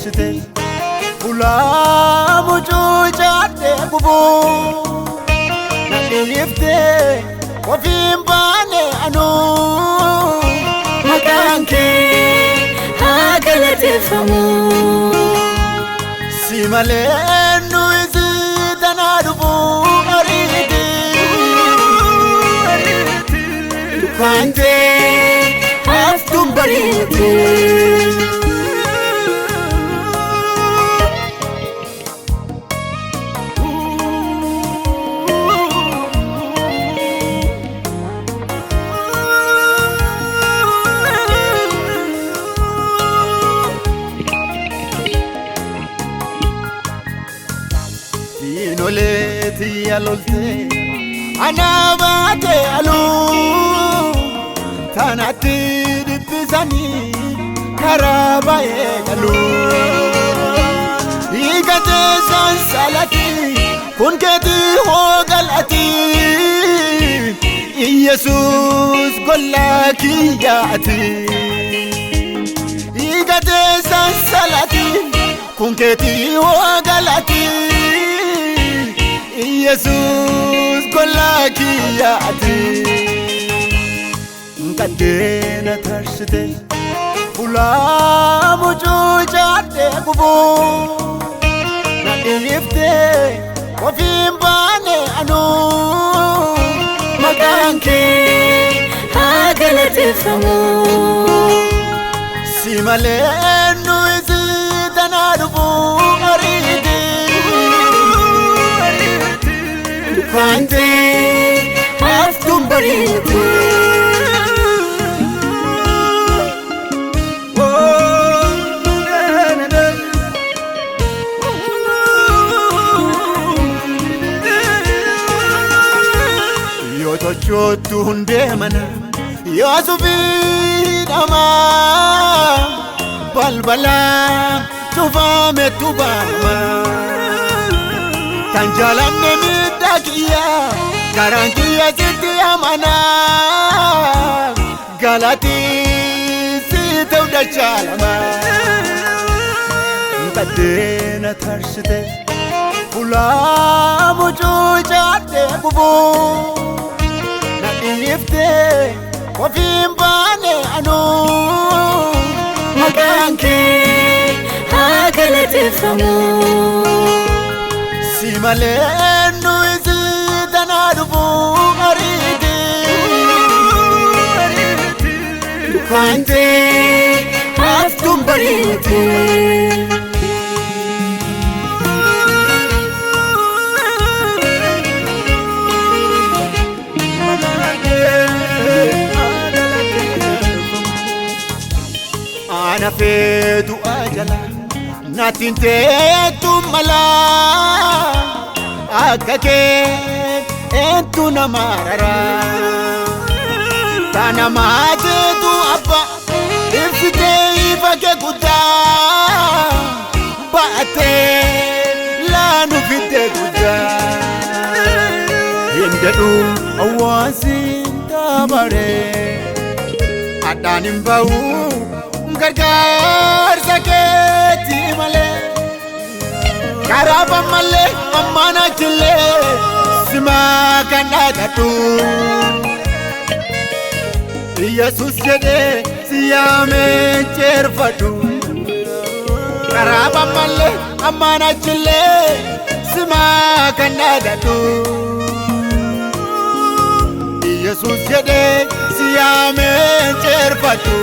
tarshite Ula mucucaate bubu Nadhifte wafimbane anu Makanke hagalatefamu Simale nuizi tanadubu aridi Dukante haftum barite Dinoleti alolte anabate alu Tanati dipisani karabaye alu Igate sansalati kunketi hogalati Jesus golaki yaati Igate sansalati kunketi hogalati Jesus golaki yaati Kadena tarshite Ula mucucaate bubu Nadhifte wafimbane anu Makanke hagalatefamu Simale nuizi tanadubu aridi Dukante haftum barite Yotochotu hundemana Yosufidama Balbala tufame tubanama Tanjalanne midakiya Garankiya siti amana Galati siti udachalama Kadena tarshite Ula mucucaate bubu Nadhifte wafimbane anu Makanke hagalatefamu Simale nuizi tanadubu aridi Dukante haftum barite Ana fedu ajala Natinte tumala Akake entu namarara Tana mate tu abba Ifite ifake kuda Baate lanu fite kuda Hindedu awasin tabare Adanim bau Gargaarsa keeti malee Karaaba malee ammana killee simaa kan dhaadhadhu Yesus jedhee si yaamee ceerfadhu Karaaba malee ammana killee simaa kan dhaadhadhu Yesus jedhee si yaamee ceerfadhu